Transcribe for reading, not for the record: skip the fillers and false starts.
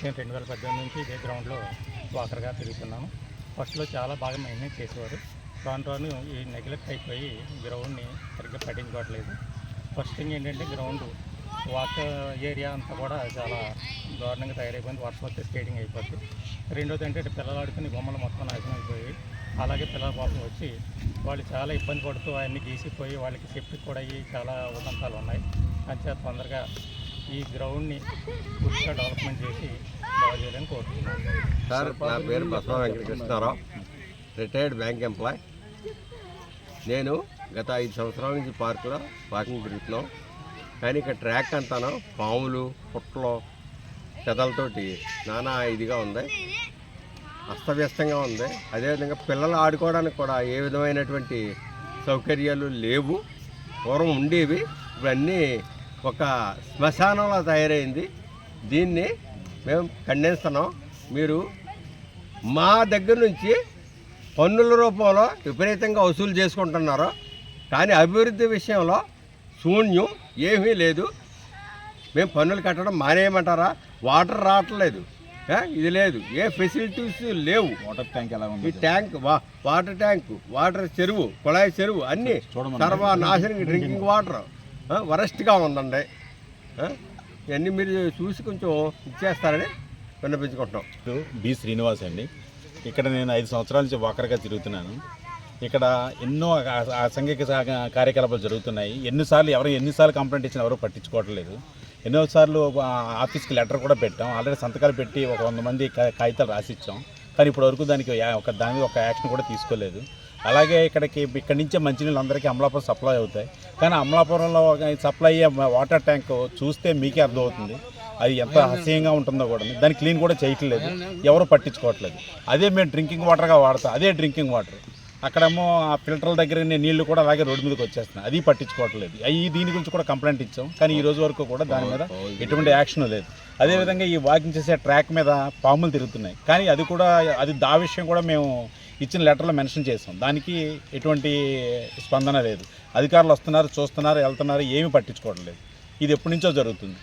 నేను 2018 నుంచి ఇదే గ్రౌండ్లో వాకర్గా తిరుగుతున్నాను. ఫస్ట్లో చాలా బాగా మెయింటైన్ చేసేవారు. రాను రాను ఈ నెగ్లెక్ట్ అయిపోయి గ్రౌండ్ని సరిగ్గా పట్టించుకోవట్లేదు. ఫస్ట్ థింగ్ ఏంటంటే గ్రౌండ్ వాక్ ఏరియా అంతా కూడా చాలా దారుణంగా తయారైపోయింది. వర్షం వస్తే స్కేటింగ్ అయిపోద్ది. రెండోది ఏంటంటే పిల్లలు ఆడుకుని బొమ్మలు మొత్తం నాశనం అయిపోయి, అలాగే పిల్లల పాపం వచ్చి వాళ్ళు చాలా ఇబ్బంది పడుతూ అవన్నీ గీసిపోయి వాళ్ళకి సెప్టిక్ కూడా అయ్యి చాలా ఉదంతాలు ఉన్నాయి. అంచేత తొందరగా ఈ గ్రౌండ్ని పూర్తిగా డెవలప్మెంట్ చేసి బాగు చేయాలని కోరుతున్నాను. సార్, నా పేరు Basava Venkatakrishnarao, retired bank employee. నేను గత 5 సంవత్సరాల నుంచి పార్కులో వాకింగ్ తిరుగుతున్నాం. కానీ ఇక్కడ ట్రాక్ అంతాను పాములు, పుట్టలు, చెదలతోటి నానా ఇదిగా ఉంది, అస్తవ్యస్తంగా ఉంది. అదేవిధంగా పిల్లలు ఆడుకోవడానికి కూడా ఏ విధమైనటువంటి సౌకర్యాలు లేవు. పూర్వం ఉండేవి, ఇవన్నీ ఒక శ్మశానంలో తయారైంది. దీన్ని మేము ఖండిస్తున్నాం. మీరు మా దగ్గర నుంచి పన్నుల రూపంలో విపరీతంగా వసూలు చేసుకుంటున్నారు, కానీ అభివృద్ధి విషయంలో శూన్యం, ఏమీ లేదు. మేము పన్నులు కట్టడం మానేయమంటారా? వాటర్ రావట్లేదు, ఇది లేదు, ఏ ఫెసిలిటీస్ లేవు. వాటర్ ట్యాంక్ ఎలా ఉంది? ఈ ట్యాంక్, వాటర్ ట్యాంకు, వాటర్ చెరువు, కుళాయి చెరువు అన్నీ సర్వనాశనం. డ్రింకింగ్ వాటర్ వరస్ట్గా ఉందండి. ఇవన్నీ మీరు చూసి కొంచెం ఇచ్చేస్తారని విన్నపించుకుంటున్నాం. బి శ్రీనివాస్ అండి. ఇక్కడ నేను 5 సంవత్సరాల నుంచి వాకర్గా తిరుగుతున్నాను. ఇక్కడ ఎన్నో అసాంఘిక కార్యకలాపాలు జరుగుతున్నాయి. ఎన్నిసార్లు కంప్లైంట్ ఇచ్చినా ఎవరు పట్టించుకోవట్లేదు. ఎన్నోసార్లు ఆఫీస్కి లెటర్ కూడా పెట్టాం. ఆల్రెడీ సంతకాలు పెట్టి ఒక 100 మంది కాగితాలు రాసిచ్చాం. కానీ ఇప్పటివరకు దాని మీద ఒక యాక్షన్ కూడా తీసుకోలేదు. అలాగే ఇక్కడి నుంచే మంచినీళ్ళు అందరికీ అమలాపురం సప్లై అవుతాయి. కానీ అమలాపురంలో సప్లై అయ్యే వాటర్ ట్యాంక్ చూస్తే మీకే అర్థమవుతుంది అది ఎంత అసహ్యంగా ఉంటుందో కూడా. దాన్ని క్లీన్ కూడా చేయట్లేదు, ఎవరు పట్టించుకోవట్లేదు. అదే మేము డ్రింకింగ్ వాటర్గా వాడతాం, అదే డ్రింకింగ్ వాటర్. అక్కడేమో ఆ ఫిల్టర్ల దగ్గర నీళ్లు కూడా అలాగే రోడ్డు మీదకి వచ్చేస్తున్నాయి, అది పట్టించుకోవట్లేదు. దీని గురించి కూడా కంప్లైంట్ ఇచ్చాం, కానీ ఈ రోజు వరకు కూడా దాని మీద ఎటువంటి యాక్షన్ లేదు. అదేవిధంగా ఈ వాకింగ్ చేసే ట్రాక్ మీద పాములు తిరుగుతున్నాయి, కానీ అది దా విషయం కూడా మేము ఇచ్చిన లెటర్లో మెన్షన్ చేసాం. దానికి ఎటువంటి స్పందన లేదు. అధికారులు వస్తున్నారు, చూస్తున్నారు, వెళ్తున్నారు, ఏమీ పట్టించుకోవట్లేదు. ఇది ఎప్పటి నుంచో జరుగుతుంది.